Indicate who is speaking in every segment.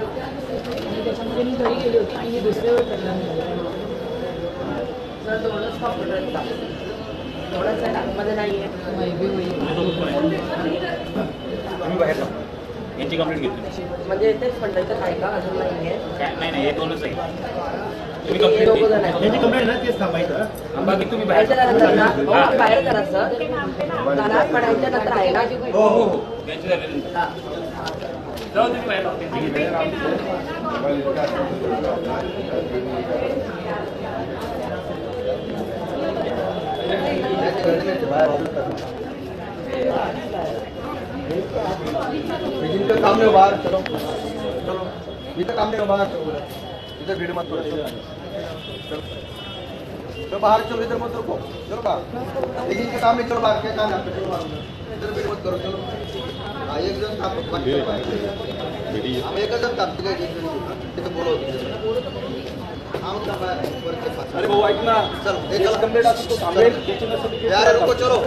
Speaker 1: त्याच्यामध्ये मी घरी गेली होती आणि दुसऱ्यावर करणार सर दोनच कॉम्प्युटर एवढंच आहे आतमध्ये नाही आहे
Speaker 2: यांची कंप्लेंट घेतली
Speaker 1: म्हणजे तेच फंडाचं आहे का अजून नाही आहे
Speaker 2: नाही नाही हे दोनच आहे तुम्ही
Speaker 1: हे दोघं जण
Speaker 2: कंप्लेंट
Speaker 1: आहेत
Speaker 3: कंप्लेंट ना तेच थांबायचं
Speaker 2: बाकी तुम्ही बाहेर
Speaker 1: याच्यानंतर ना बाहेर करा सर जाणार पण याच्यानंतर आहे ना
Speaker 2: हो हो हो यांची झाल्यानंतर जाऊ तुम्ही बाहेर
Speaker 4: इनका काम नहीं बाहर चलो चलो इधर काम नहीं बाहर चलो इधर भीड़ मत करो चलो बाहर चलो इधर मत रुको चलो बाहर लेकिन इनका काम नहीं चलो बाहर क्या काम है चलो बाहर इधर भीड़ मत करो चलो एक जन आप एक जन आप तो बोलो
Speaker 3: अरे भाऊ ऐक ना
Speaker 4: चलो चलो कंप्लीट यार रुको चलो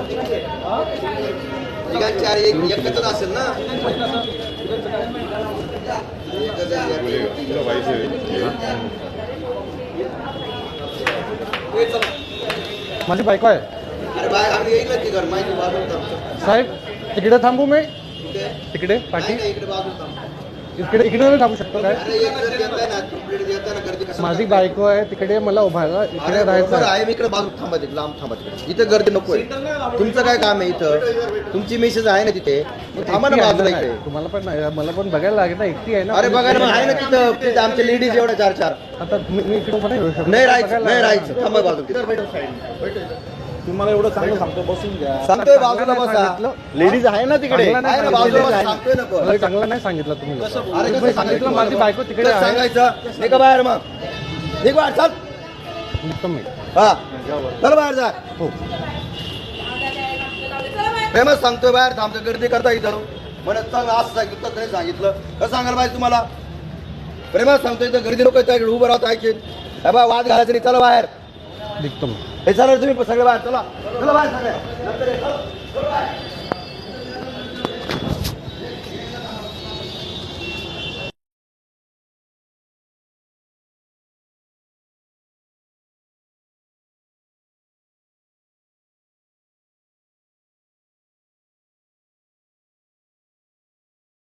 Speaker 4: ठिकाणचे अरे एकच असेल ना
Speaker 5: माझी बायको आहे
Speaker 4: अरे बाय आम्ही येईल ना ती घर माहिती बाजूला थांबतो
Speaker 5: साहेब तिकडे थांबू मी
Speaker 4: कुठे?
Speaker 5: तिकडे पाठी
Speaker 4: नाही, इकडे बाजूला थांबतो
Speaker 5: इकडे नाही थांबू शकतो काय
Speaker 4: अरे एक जण देताय ना कंप्लीट देताय ना गर्दी कसं
Speaker 5: माझी बायको आहे तिकडे मला उभायला इकडे
Speaker 4: अरे
Speaker 5: राहायचं
Speaker 4: बरोबर
Speaker 5: आहे.
Speaker 4: आहे मी इकडे बाजूला थांबा तिकडे लांब थांबा तिकडे इथं गर्दी नको आहे तुमचं काय काम आहे इथं तुमची मेसेज आहे ना तिथे मग थांबा ना
Speaker 5: एकटी आहे
Speaker 4: बाजूला
Speaker 5: ना,
Speaker 4: इकडे
Speaker 5: तुम्हाला पण मला पण बघायला लागेल ना एकटी आहे ना
Speaker 4: अरे बघायला मग आहे ना तिथं तिथे आमचे लेडीज एवढ्या चार चार
Speaker 5: आता मी इकडे उभा नाही राहू शकत.
Speaker 4: नाही राहायचं
Speaker 5: बघायला
Speaker 4: नाही
Speaker 5: लागेल.
Speaker 4: राहायचं थांबा बाजूला तिथं बैठो
Speaker 3: तुम्हाला एवढं चांगलं सांगतो बसून घ्या
Speaker 4: सांगतोय बाजूला बसा
Speaker 5: सांगितलं.
Speaker 4: लेडीज आहे ना तिकडे
Speaker 5: चांगलं नाही
Speaker 4: आहे ना बाजूला बसा,
Speaker 5: सांगितलं.
Speaker 4: सांगतोय ना पण.
Speaker 5: मला चांगलं नाही सांगितलं तुम्ही
Speaker 4: अरे
Speaker 5: तुम्ही
Speaker 4: कसं
Speaker 5: सांगितलं माझी बायको तिकडे
Speaker 4: कसं
Speaker 5: आहे
Speaker 4: सांगायचं निघा बाहेर मग निघ बाहेर चल
Speaker 5: निघतो मी
Speaker 4: हा चल बाहेर जा
Speaker 5: हो
Speaker 4: फेमस सांगतोय बाहेर थांबतो गर्दी करता इथं म्हणत चांगलं असं सांगितलं तसं नाही सांगितलं कसं सांगायला पाहिजे तुम्हाला प्रेमात सांगतोय इथं गर्दी लोक इकडे उभं राहत ऐकशील हे बा वाद घालायचं नाही चला बाहेर
Speaker 5: निघतो मी
Speaker 4: हे चला तुम्ही सगळे बाहेर चला चला बाहेर सगळे नंतर ये, चला, चला बाहेर.